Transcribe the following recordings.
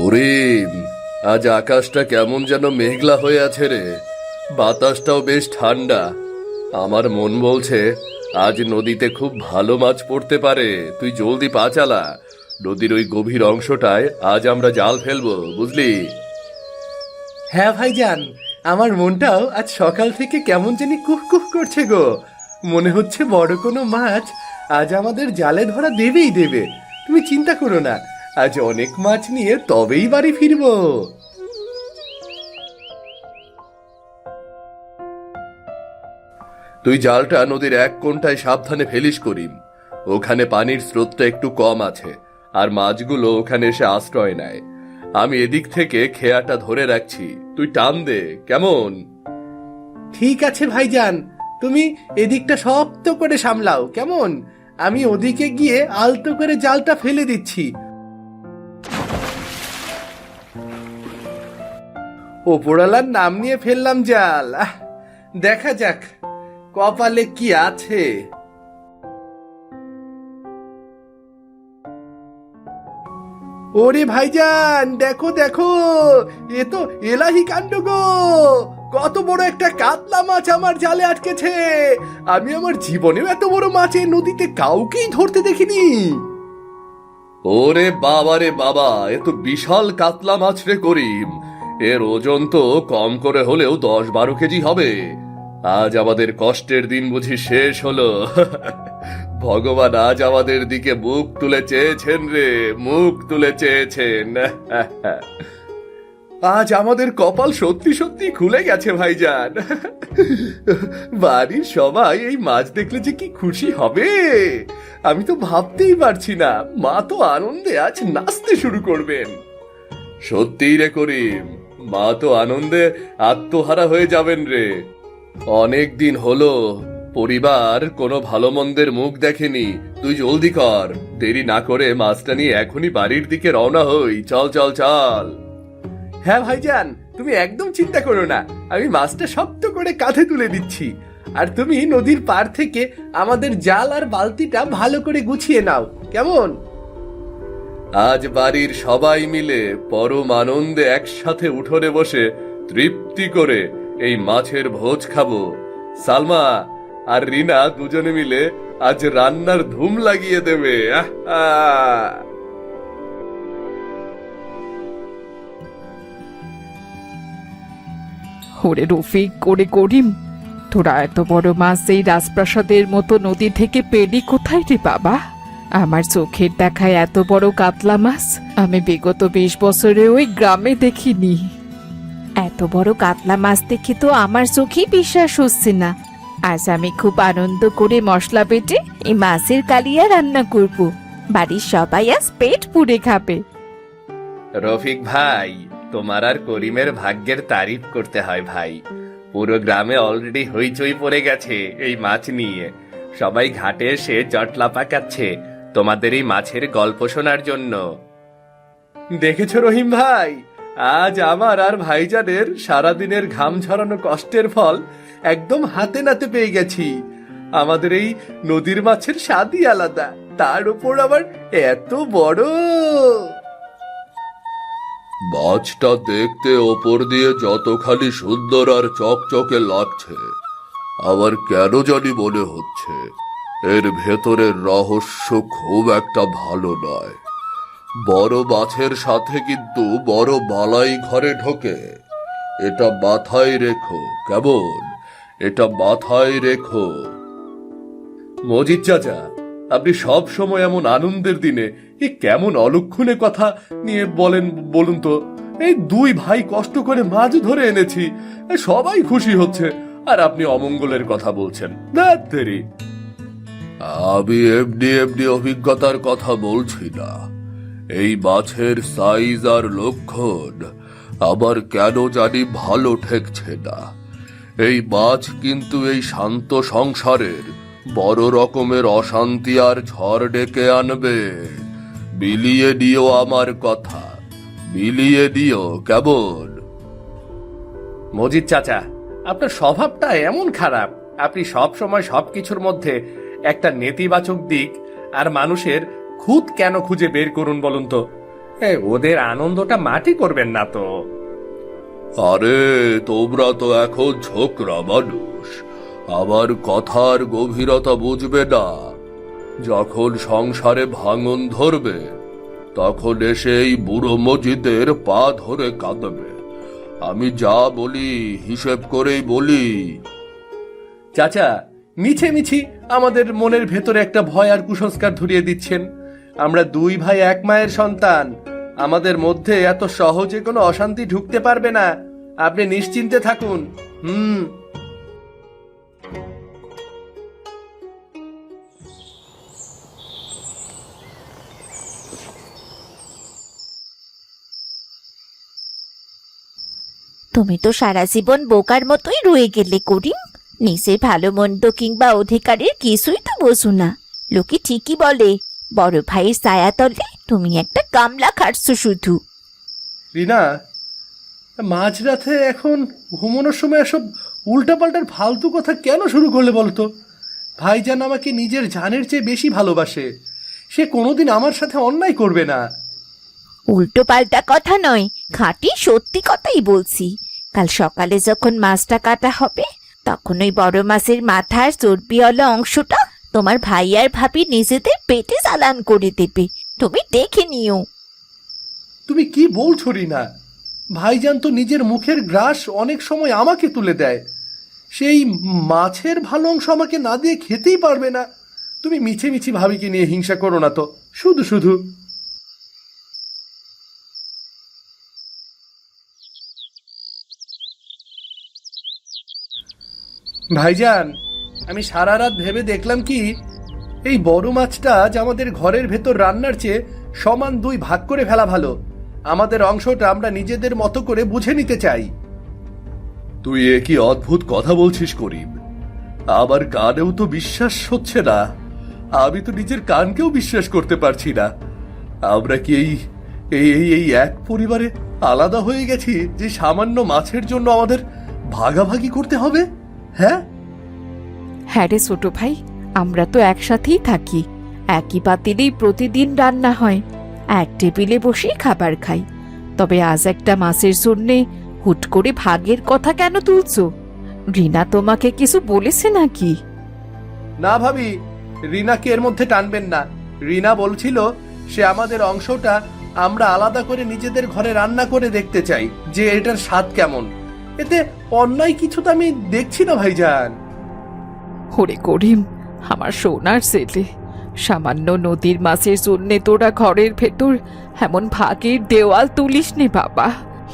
করিম, আজ আকাশটা কেমন যেন মেঘলা হয়ে আছে রে। বাতাসটাও বেশ ঠান্ডা। আমার মন বলছে আজ নদীতে খুব ভালো মাছ পড়তে পারে। তুই জলদি পা চালা, নদীর ওই গভীর অংশটায় আজ আমরা জাল ফেলবো, বুঝলি? হ্যাঁ ভাইজান, আমার মনটাও আজ সকাল থেকে কেমন জানি কুহ কুহ করছে গো। মনে হচ্ছে বড় কোনো মাছ আজ আমাদের জালে ধরা দেবেই দেবে। তুমি চিন্তা করো না, আজ অনেক মাছ নিয়ে তবেই বাড়ি ফিরবো। তুই জালটা নদীর এক কোণটায় সাবধানে ফেলিস করিম। ওখানে পানির স্রোতটা একটু কম আছে, আর মাছগুলো ওখানে এসে আশ্রয় নেয়। আমি এদিক থেকে খেয়াটা ধরে রাখছি, তুই টান দে, কেমন? ঠিক আছে ভাইজান, তুমি এদিকটা শক্ত করে সামলাও, কেমন? আমি ওদিকে গিয়ে আলতো করে জালটা ফেলে দিচ্ছি। ওপরালার নাম নিয়ে ফেললাম জাল। দেখা যাক কপালে কি আছে। ওরে ভাইজান, দেখো দেখো, এ তো এলাহি কাণ্ড গো। কত বড় একটা কাতলা মাছ আমার জালে আটকেছে। আমি আমার জীবনেও এত বড় মাছ এই নদীতে কাউকেই ধরতে দেখিনি। ওরে বাবা রে বাবা, এ তো বিশাল কাতলা মাছ রে করিম। এর ওজন তো কম করে হলেও 10-12 কেজি হবে। আজ আমাদের কষ্টের দিন বুঝি শেষ হলো। ভগবান আজ আমাদের দিকে মুখ তুলে চেয়েছেন রে, মুখ তুলে চেয়েছেন। আজ আমাদের কপাল সত্যি সত্যি খুলে গেছে ভাইজান। বাড়ির সবাই এই মাছ দেখলে যে কি খুশি হবে আমি তো ভাবতেই পারছি না। মা তো আনন্দে আজ নাচতে শুরু করবেন। সত্যিই রে করিম, মা তো আনন্দে আত্মহারা হয়ে যাবেন রে। অনেক দিন হলো পরিবার কোনো ভালো মন্দের মুখ দেখেনি। তুই জলদি কর, দেরি না করে মাছটা নিয়ে এখনই বাড়ির দিকে রওনা হই। চল চল চল। হ্যাঁ ভাইজান, তুমি একদম চিন্তা করো না, আমি মাছটা শক্ত করে কাঁধে তুলে দিচ্ছি। আর তুমি নদীর পার থেকে আমাদের জাল আর বালতিটা ভালো করে গুছিয়ে নাও, কেমন? আজ বাড়ির সবাই মিলে পরম আনন্দে একসাথে উঠোনে বসে তৃপ্তি করে এই মাছের ভোজ খাবো। সালমা আর রিনা দুজনে মিলে আজ রান্নার ধুম লাগিয়ে দেবে। ওরে রফিক, ওরে করিম, তোরা এত বড় মাছ এই রাজপ্রাসাদের মতো নদী থেকে পেলি কোথায় রে বাবা? আমার চোখের দেখায় এত বড় কাতলা মাছ আমি বিগত 20 বছরে ওই গ্রামে দেখিনি। এত বড় কাতলা মাছ দেখে তো আমার চোখেই বিশ্বাস হচ্ছে না। আজ আমি খুব আনন্দ করে মশলা বেটে এই মাছের কালিয়া রান্না করব। বাড়ির সবাই আজ পেট পুড়ে খাবে। রফিক ভাই, তোমার আর করিমের ভাগ্যের তারিফ করতে হয় ভাই। পুরো গ্রামে অলরেডি হইচই পড়ে গেছে এই মাছ নিয়ে। সবাই ঘাটে এসে জটলা পাকাচ্ছে তোমাদের এই মাছের গল্প শোনার জন্য। দেখেছো রহিম ভাই, আজ আমার আর ভাইজানের সারাদিনের ঘাম ঝরানো কষ্টের ফল একদম হাতে নাতে পেয়ে গেছি। আমাদের এই নদীর মাছের স্বাদই আলাদা, তার উপর আবার এত বড়। মাছটা দেখতে ওপর দিয়ে যত খালি সুন্দর আর চকচকে লাগছে, আবার কেন জানি মনে হচ্ছে এর ভেতরের রহস্য খুব একটা ভালো নয়। বড় মাছের সাথে কিন্তু বড় বালাই ঘরে ঢোকে। এটা মাথায় রেখো, কেমন? এটা মাথায় রেখো। মজিদ চাচা, আপনি সব সময় এমন আনন্দের দিনে এই কেমন অলক্ষণে কথা নিয়ে বলেন বলুন তো? এই দুই ভাই কষ্ট করে মাছ ধরে এনেছি, সবাই খুশি হচ্ছে, আর আপনি অমঙ্গলের কথা বলছেন। ধ্যাত্তেরি। আমি এমনি এমনি অভিজ্ঞতার কথা বলছি না। এই মাছের সাইজ আর লক্ষণ আমার কেন জানি ভালো ঠেকছে না। এই মাছ কিন্তু এই শান্ত সংসারের বড় রকমের অশান্তি আর ঝড় ডেকে আনবে। বিলিয়ে দিও আমার কথা, বিলিয়ে দিও, কেমন? মজিদ চাচা, আপনার স্বভাবটা এমন খারাপ। আপনি সব সময় সবকিছুর মধ্যে একটা নেতিবাচক দিক আর মানুষের খুঁত কেন খুঁজে বের করুন বলুন তো? ওদের আনন্দটা মাটি করবেন না তো। আরে তোমরা তো এখন ছোকরা মানুষ, আমার কথার গভীরতা বুঝবে না। যখন সংসারে ভাঙন ধরবে তখন এসে এই বুড়ো মজিদের পা ধরে কাঁদবে। আমি যা বলি হিসেব করেই বলি। চাচা, মিছে মিছি আমাদের মনের ভেতরে একটা ভয় আর কুসংস্কার ধরিয়ে দিচ্ছেন। আমরা দুই ভাই এক মায়ের সন্তান, আমাদের মধ্যে এত সহজে কোনো অশান্তি ঢুকতে পারবে না। আপনি নিশ্চিন্তে থাকুন। তুমি তো সারা জীবন বোকার মতোই রয়ে গেলে করিম। নিজের ভালো মন্দ কিংবা অধিকারের কিছুই তো বোঝো না। লোকে ঠিকই বলে বড় ভাইয়ের ছায়া তলে তুমি একটা কামলা খাটছো শুধু। রিনা, মাঝরাতে এখন ঘুমানোর সময় এসব উল্টাপাল্টার ফালতু কথা কেন শুরু করলে বলতো? ভাইজান আমাকে নিজের জানের চেয়ে বেশি ভালোবাসে, সে কোনোদিন আমার সাথে অন্যায় করবে না। উল্টো পাল্টা কথা নয়, খাঁটি সত্যি কথাই বলছি। কাল সকালে যখন মাছটা কাটা হবে তখন ওই বড় মাছের মাথার চর্বিওয়ালা অংশটা তোমার ভাই আর ভাবি নিজেদের পেটে চালান করে দেবে, তুমি দেখে নিও। তুমি কি বলছো রিনা? ভাইজান তো নিজের মুখের গ্রাস অনেক সময় আমাকে তুলে দেয়, সেই মাছের ভালো অংশ আমাকে না দিয়ে খেতেই পারবে না। তুমি মিছে মিছি ভাবিকে নিয়ে হিংসা করো না তো, শুধু শুধু। ভাইজান, আমি সারা রাত ভেবে দেখলাম কি, এই বড় মাছটা আজ আমাদের ঘরের ভেতর রান্নার চেয়ে সমান দুই ভাগ করে ফেলা ভালো। আমাদের অংশটা আমরা নিজেদের মতো করে বুঝে নিতে চাই। তুই এ কি অদ্ভুত কথা বলছিস করিম? আমার কানেও তো বিশ্বাস হচ্ছে না। আমি তো নিজের কানকেও বিশ্বাস করতে পারছি না। আমরা কি এই এই এই এই এক পরিবারে আলাদা হয়ে গেছি যে সামান্য মাছের জন্য আমাদের ভাগাভাগি করতে হবে? হ্যাঁ হ্যাঁ রে ছোট ভাই, আমরা তো একসাথেই থাকি, একই পাতিলেই প্রতিদিন রান্না হয়, এক টেবিলে বসেই খাবার খাই। তবে আজ একটা মাছের জন্যে হুট করে ভাগের কথা কেন তুলছো? রিনা তোমাকে কিছু বলেছে নাকি? না ভাবি, রিনাকে এর মধ্যে টানবেন না। রিনা বলছিল সে আমাদের অংশটা আমরা আলাদা করে নিজেদের ঘরে রান্না করে দেখতে চাই যে এটার স্বাদ কেমন। এতে অন্যায় কিছু তো আমি দেখছি না ভাইজান। ওরে করিম, আমার সোনার ছেলে, সামান্য নদীর মাছের জন্যে তোরা ঘরের ভেতর এমন ভাগের দেওয়াল তুলিস নে বাবা।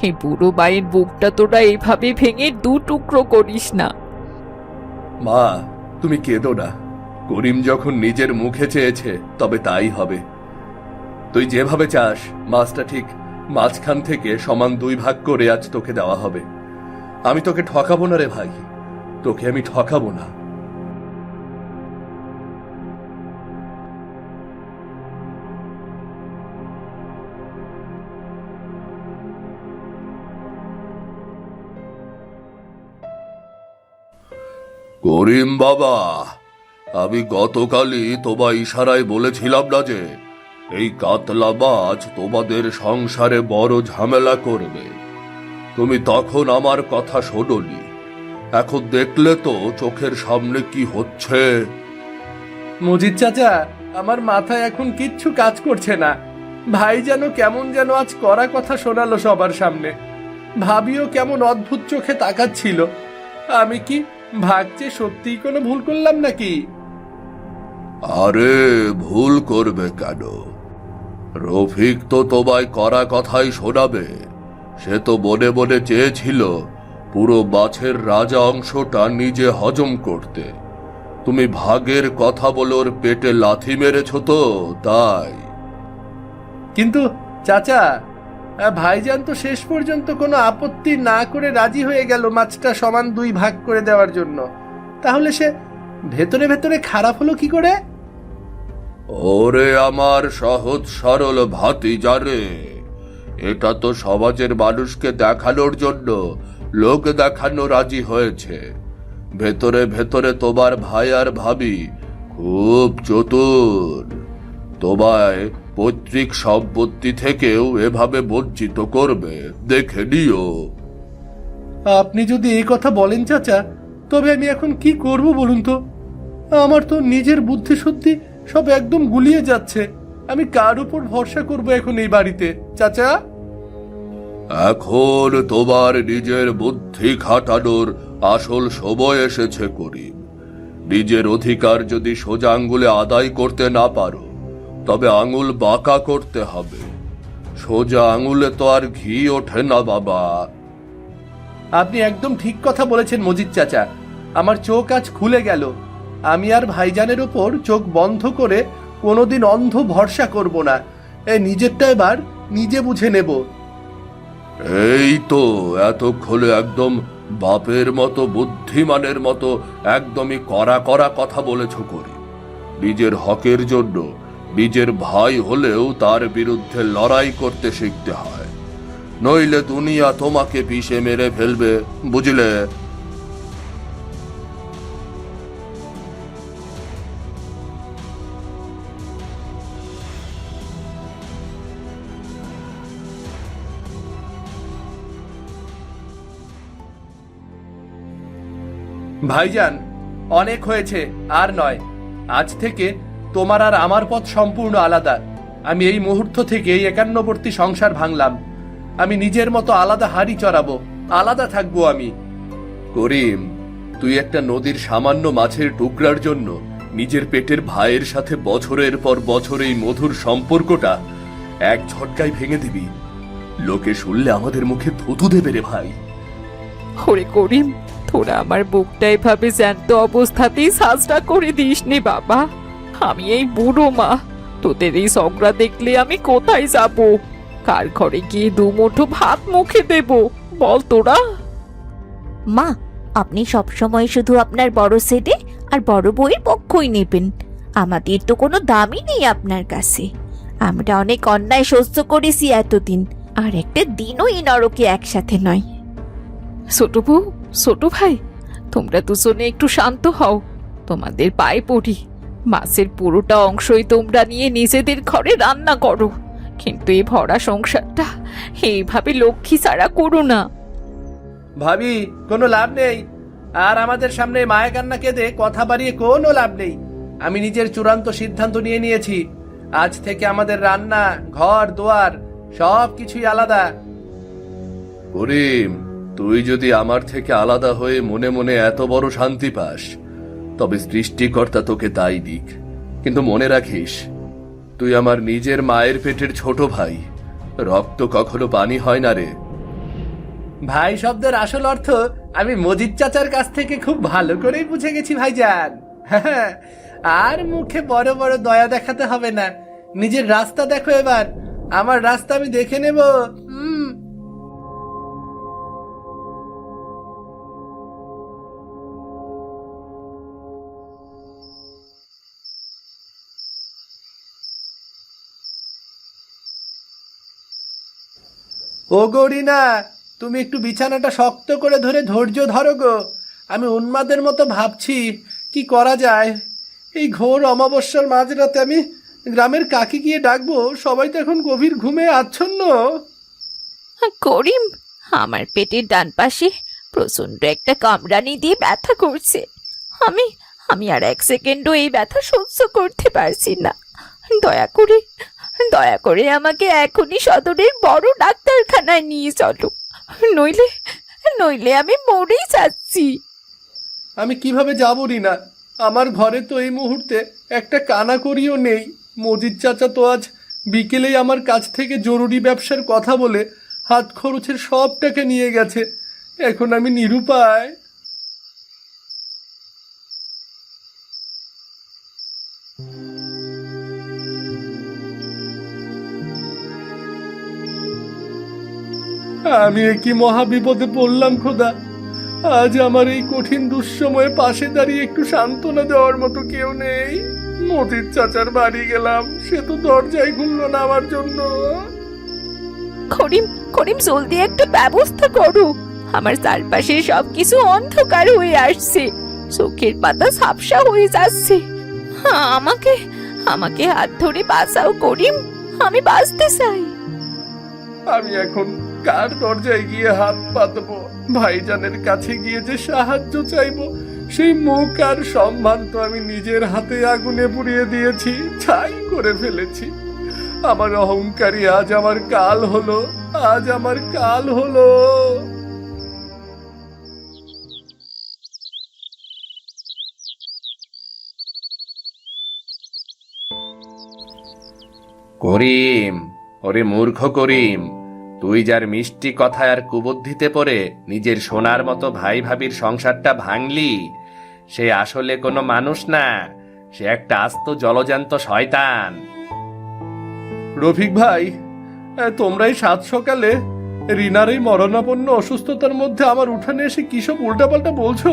এই বুড়ো মায়ের বুকটা তোরা এইভাবে ভেঙে দু টুকরো করিস না। মা, তুমি কেঁদো না। করিম যখন নিজের মুখে চেয়েছে তবে তাই হবে। তুই যেভাবে চাস মাছটা ঠিক মাঝখান থেকে সমান দুই ভাগ করে আজ তোকে দেওয়া হবে। আমি তোকে ঠকাবো না রে ভাই, তোকে আমি ঠকাবো না। করিম বাবা, আমি গতকালই তোমায় ইশারায় বলেছিলাম না যে এই কাতলা মাছ তোমাদের সংসারে বড় ঝামেলা করবে? তুমি তখন আমার কথা শোনোনি। এখন দেখলে তো চোখের সামনে কি হচ্ছে। মজিদ চাচা, আমার মাথায় এখন কিচ্ছু কাজ করছে না। ভাই যেন কেমন যেন আজ কড়া কথা শোনালো সবার সামনে। ভাবিও কেমন অদ্ভুত চোখে তাকাচ্ছিল। আমি কি ভাগছে সত্যিই কোনো ভুল করলাম নাকি? আরে ভুল করবে কেন? রফিক তো তোমায় কড়া কথাই শোনাবে। সে তো মনে মনে চেয়েছিল পুরো মাছের রাজা অংশটা নিজে হজম করতে। তুমি ভাগের কথা বলে ওর পেটে লাথি মেরেছ তো তাই। কিন্তু চাচা, ভাইজান তো শেষ পর্যন্ত কোনো আপত্তি না করে রাজি হয়ে গেল মাছটা সমান দুই ভাগ করে দেওয়ার জন্য। তাহলে সে ভেতরে ভেতরে খারাপ হলো কি করে? ওরে আমার সহজ সরল ভাতিজা রে, এটা তো সমাজের মানুষকে দেখানোর জন্য লোক দেখানো রাজি হয়েছে। ভেতরে ভেতরে তোমার ভাই আর ভাবি খুব চতুর। তোমায় পৈতৃক সম্পত্তি থেকেও এভাবে বঞ্চিত করবে, দেখে নিও। আপনি যদি এই কথা বলেন চাচা, তবে আমি এখন কি করব বলুন তো? আমার তো নিজের বুদ্ধি শুদ্ধি সব একদম গুলিয়ে যাচ্ছে। আমি কার উপর ভরসা করব এখন এই বাড়িতে চাচা? এখন তোমার নিজের বুদ্ধি খাটানোর আসল সময় এসেছে করিম। নিজের অধিকার যদি সোজা আঙ্গুলে আদায় করতে না পারো, তবে আঙুল বাঁকা করতে হবে। সোজা আঙুলে তো আর ঘি ওঠে না বাবা। আপনি একদম ঠিক কথা বলেছেন মজিদ চাচা। আমার চোখ আজ খুলে গেল। আমি আর ভাইজানের উপর চোখ বন্ধ করে কোনোদিন অন্ধ ভরসা করব না। এই নিজেরটা এবার নিজে বুঝে নেব। এই তো এতক্ষণে একদম বাপের মতো, বুদ্ধিমানের মতো একদমই কড়া কড়া কথা বলেছ করিম। নিজের হকের জন্য নিজের ভাই হলেও তার বিরুদ্ধে লড়াই করতে শিখতে হয়, নইলে দুনিয়া তোমাকে পিষে মেরে ফেলবে, বুঝলে? ভাইজান, অনেক হয়েছে, আর নয়। আজ থেকে তোমার আর আমার পথ সম্পূর্ণ আলাদা। আমি এই মুহূর্ত থেকে এই একান্নবর্তী সংসার ভাঙলাম। আমি নিজের মতো আলাদা হাড়ি চড়াবো, আলাদা থাকবো আমি। করিম, তুই একটা নদীর সামান্য মাছের টুকরার জন্য নিজের পেটের ভাইয়ের সাথে বছরের পর বছর এই মধুর সম্পর্কটা এক ঝটকায় ভেঙে দিবি। লোকে শুনলে আমাদের মুখে থুতু দেবে রে ভাই। ওরে করিম, তোরা আমার বুকটা এভাবে জ্যান্ত অবস্থাতেই সাজটা করে দিস নি বাবা। আমি এই বুড়ো মা, তোদের এই ঝগড়া দেখলে আমি কোথায় যাব? কার ঘরে গিয়ে দুমুঠো ভাত মুখে দেব বল তোরা? মা, আপনি সবসময় শুধু আপনার বড় ছেলে আর বড় বউয়ের পক্ষই নেবেন। আমাদের তো কোনো দামই নেই আপনার কাছে। আমরা অনেক অন্যায় সহ্য করেছি এতদিন, আর একটা দিনও এই নরকে একসাথে নয়। ছোট বউ, ছোট ভাই, তোমরা দুজনে একটু শান্ত হও। তোমাদের পায়ে পড়ি, মাছের পুরোটা অংশই তোমরা নিয়ে নিজেদের ঘরে রান্না করো, কিন্তু এই ভরা সংসারটা এইভাবে লক্ষ্মী ছাড়া করো না। ভাবি, কোনো লাভ নেই। আর আমাদের সামনে মায়া কান্না কেঁদে কথা বাড়িয়ে কোনো লাভ নেই। আমি নিজের চূড়ান্ত সিদ্ধান্ত নিয়ে নিয়েছি। আজ থেকে আমাদের রান্না, ঘর দুয়ার সব কিছুই আলাদা। করিম, তুই যদি আমার থেকে আলাদা হয়ে মনে মনে এত বড় শান্তি পাস, তবে সৃষ্টিকর্তা তোকে তাই দিক। কিন্তু মনে রাখিস, তুই আমার নিজের মায়ের পেটের ছোট ভাই। রক্ত কখনো পানি হয় না রে। ভাই শব্দের আসল অর্থ আমি মজিদ চাচার কাছ থেকে খুব ভালো করেই বুঝে গেছি ভাইজান। আর মুখে বড় বড় দয়া দেখাতে হবে না। নিজের রাস্তা দেখো এবার। আমার রাস্তা আমি দেখে নেব। ও গৌরীনা, তুমি একটু বিছানাটা শক্ত করে ধরে ধৈর্য ধরো গো। আমি উন্মাদের মতো ভাবছি কি করা যায়। এই ঘোর অমাবস্যার মাঝরাতে আমি গ্রামের কাকি গিয়ে ডাকবো। সবাই তো এখন গভীর ঘুমে আচ্ছন্ন। করিম, আমার পেটের ডান পাশে প্রচন্ড একটা কামড়ানি দিয়ে ব্যথা করছে। আমি আর এক সেকেন্ডও এই ব্যথা সহ্য করতে পারছি না। দয়া করে আমাকে এখনই সদরের বড় ডাক্তারখানায় নিয়ে চলো, নইলে আমি মরেই যাচ্ছি। আমি কিভাবে যাবো রিনা? আমার ঘরে তো এই মুহূর্তে একটা কানাকড়িও নেই। মজিদ চাচা তো আজ বিকেলেই আমার কাছ থেকে জরুরি ব্যবসার কথা বলে হাত খরচের সব টাকা নিয়ে গেছে। এখন আমি নিরুপায়। আমি কি মহা বিপদে পড়লাম খোদা। আজ আমার এই কঠিন দুঃসময়ে পাশে দাঁড়িয়ে একটু সান্ত্বনা দেওয়ার মতো কেউ নেই। মজিদ চাচার বাড়ি গেলাম, সে তো দরজায় খুললো না আমার জন্য। করিম, জলদি একটা ব্যবস্থা করো। আমার চারপাশে সবকিছু অন্ধকার হয়ে আসছে, চোখের পাতা ঝাপসা হয়ে যাচ্ছে। আমাকে হাত ধরে বাঁচাও করিম। আমি বাঁচতে চাই। আমি এখন কার দরজায় গিয়ে হাত পাতবো? ভাইজানের কাছে গিয়ে যে সাহায্য চাইবো, সেই মুখ আর সম্মান তো আমি নিজের হাতে আগুনে পুড়িয়ে দিয়েছি, ছাই করে ফেলেছি। আমার অহংকারী আজ আমার কাল হলো, আজ আমার কাল হলো। করিম, ওরে মূর্খ করিম, তুই যার মিষ্টি কথায় আর কুবুদ্ধিতে পড়ে নিজের সোনার মতো ভাই ভাবির সংসারটা ভাঙলি, সে আসলে কোনো মানুষ না, সে একটা আস্ত জলজান্ত শয়তান। রফিক ভাই, তোমরাই সাত সকালে রিনার এই মরণাপন্ন অসুস্থতার মধ্যে আমার উঠানে এসে কি সব উল্টাপাল্টা বলছো?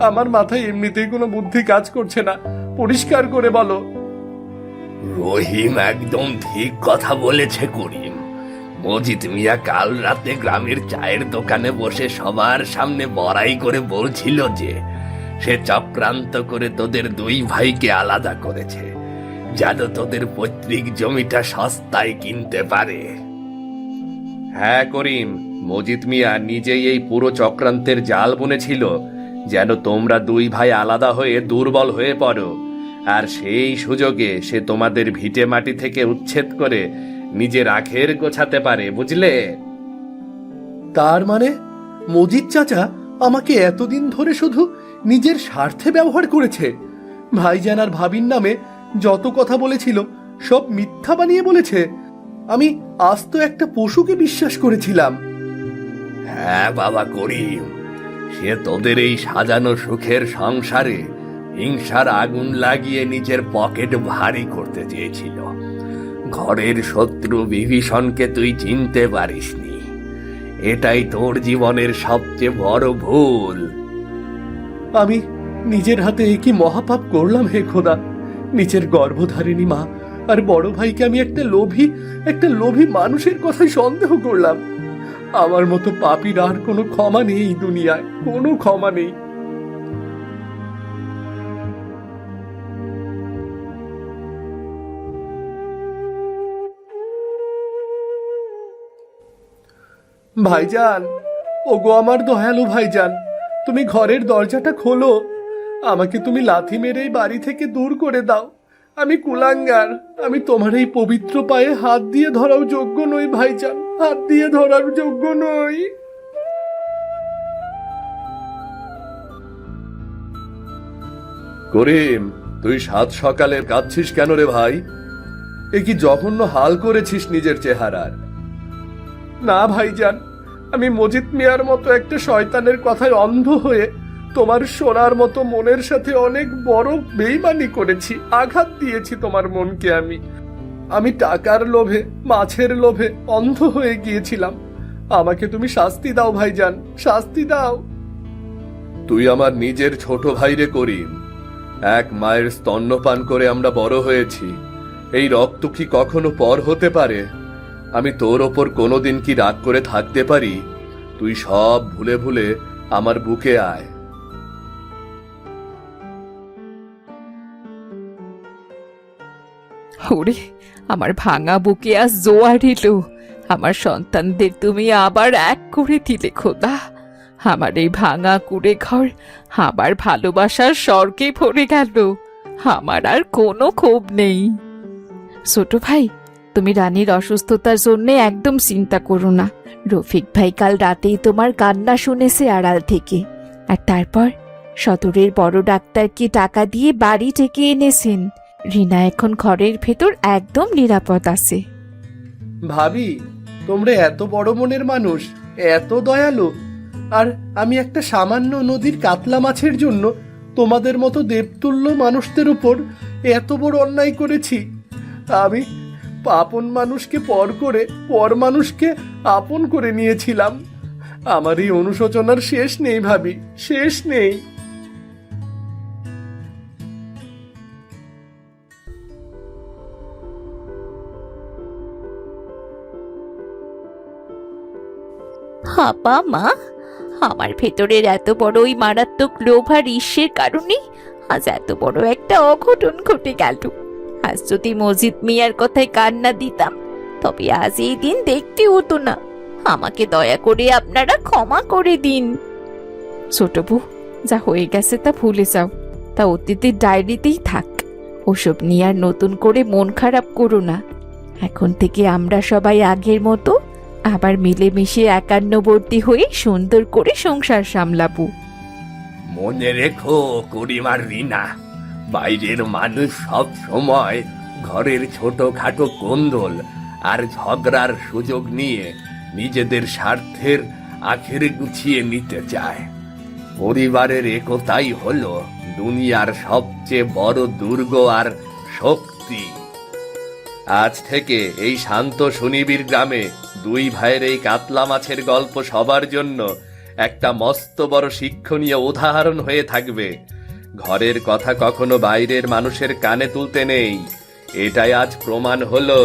আমার মাথায় এমনিতেই কোনো বুদ্ধি কাজ করছে না, পরিষ্কার করে বলো। রহিম একদম ঠিক কথা বলেছে করিম। মজিদ মিয়া কাল রাতে গ্রামের চায়ের দোকানে বসে সবার সামনে বড়াই করে বলছিল যে সে চক্রান্ত করে তোদের দুই ভাইকে আলাদা করেছে, যেন তোদের পৈতৃক জমিটা সস্তায় কিনতে পারে। হ্যাঁ করিম, মজিদ মিয়া নিজেই এই পুরো চক্রান্তের জাল বুনেছিল, যেন তোমরা দুই ভাই আলাদা হয়ে দুর্বল হয়ে পড়ো, আর সেই সুযোগে সে তোমাদের ভিটে মাটি থেকে উচ্ছেদ করে নিজের আখের গোছাতে পারে, বুঝলে? তার মানে মজিদ চাচা আমাকে এতদিন ধরে শুধু নিজের স্বার্থে ব্যবহার করেছে। ভাইজান আর ভাবির নামে যত কথা বলেছিল সব মিথ্যা বানিয়ে বলেছে। আমি আস্ত একটা পশুকে বিশ্বাস করেছিলাম। হ্যাঁ বাবা করিম, সে তোদের এই সাজানো সুখের সংসারে হিংসার আগুন লাগিয়ে নিজের পকেট ভারী করতে চেয়েছিল। ঘরের শত্রু বিভীষণকে তুই চিনতে পারিসনি, এটাই তোর জীবনের সবচেয়ে বড় ভুল। আমি নিজের হাতে এ কি মহাপাপ করলাম হে খোদা! নিজের গর্ভধারিণী মা আর বড় ভাইকে আমি একটা লোভী মানুষের কথাই সন্দেহ করলাম। আমার মতো পাপীর আর কোনো ক্ষমা নেই এই দুনিয়ায়, কোনো ক্ষমা নেই। ভাইজান, ওগো আমার দয়ালু ভাইজান, তুমি ঘরের দরজাটা খোলো। আমাকে তুমি লাথি মেরে এই বাড়ি থেকে দূর করে দাও। আমি কুলাঙ্গার, আমি তোমার এই পবিত্র পায়ে হাত দিয়ে ধরাও যোগ্য নই ভাইজান, হাত দিয়ে ধরার যোগ্য নই। করিম, তুই সাত সকালে কাঁদছিস কেন রে ভাই? এ কি জঘন্য হাল করেছিস নিজের চেহারার? না ভাইজান, আমি মজিদ মিয়ার মতো একটা শয়তানের কথায় অন্ধ হয়ে তোমার সোনার মতো মনের সাথে অনেক বড় বেইমানি করেছি, আঘাত দিয়েছি তোমার মনকে। আমি টাকার লোভে, মাছের লোভে অন্ধ হয়ে গিয়েছিলাম। আমাকে তুমি শাস্তি দাও ভাইজান, শাস্তি দাও। তুই আমার নিজের ছোট ভাই রে করিম। এক মায়ের স্তন্যপান করে আমরা বড় হয়েছি। এই রক্ত কি কখনো পর হতে পারে? আমি তোর ওপর কোনোদিন কি রাগ করে থাকতে পারি? তুই সব ভুলে ভুলে আমার বুকে আয়। ওরে, আমার ভাঙা বুকে আজ জোয়ার এলো। আমার সন্তানদের তুমি আবার এক করে দিলে খোদা। আমার এই ভাঙা কুড়ে ঘর আবার ভালোবাসার স্বর্গে ভরে গেল। আমার আর কোনো ক্ষোভ নেই। ছোট ভাই, তুমি রানীর অসুস্থতার জন্য একদম চিন্তা করো না। রফিক ভাই কাল রাতেই তোমার কান্না শুনেছে আড়াল থেকে, আর তারপর সদরের বড় ডাক্তারকে টাকা দিয়ে বাড়ি ডেকে এনেছেন। রিনা এখন ঘরের ভেতর একদম নিরাপদ আছে। ভাবি, তোমরা এত বড় মনের মানুষ, এত দয়ালু, আর আমি একটা সামান্য নদীর কাতলা মাছের জন্য তোমাদের মতো দেবতুল্য মানুষদের উপর এত বড় অন্যায় করেছি। আমি আপন মানুষকে পর করে পর মানুষকে আপন করে নিয়েছিলাম। আমার এই অনুশোচনার শেষ নেই ভাবি, শেষ নেই। হাপা মা, আমার ভেতরের এত বড় ওই মারাত্মক লোভ আর ঈর্ষের কারণে আজ এত বড় একটা অঘটন ঘটে গেল। আজ যদি মজিদ মিয়ার কথায় কান না দিতাম তবে আজ এই দিন দেখতে হতো না। আমাকে দয়া করে আপনারা ক্ষমা করে দিন। ছোট বউ, যা হয়ে গেছে তা ভুলে যাও, তা অতীতের ডায়েরিতেই থাক। ওসব নিয়ে আর নতুন করে মন খারাপ করো না। এখন থেকে আমরা সবাই আগের মতো আবার মিলেমিশে একান্নবর্তী হয়ে সুন্দর করে সংসার সামলাবো। মনে রেখো করিমার রিনা, বাইরের মানুষ সব সময় ঘরের ছোটখাটো কোন্দল আর ঝগড়ার সুযোগ নিয়ে নিজেদের স্বার্থের আখেরে গুছিয়ে নিতে চায়। পরিবারের একতাই হলো দুনিয়ার সবচেয়ে বড় দুর্গ আর শক্তি। আজ থেকে এই শান্ত সুনিবিড় গ্রামে দুই ভাইয়ের এই কাতলা মাছের গল্প সবার জন্য একটা মস্ত বড় শিক্ষণীয় উদাহরণ হয়ে থাকবে। ঘরের কথা কখনো বাইরের মানুষের কানে তুলতে নেই, এটাই আজ প্রমাণ হলো।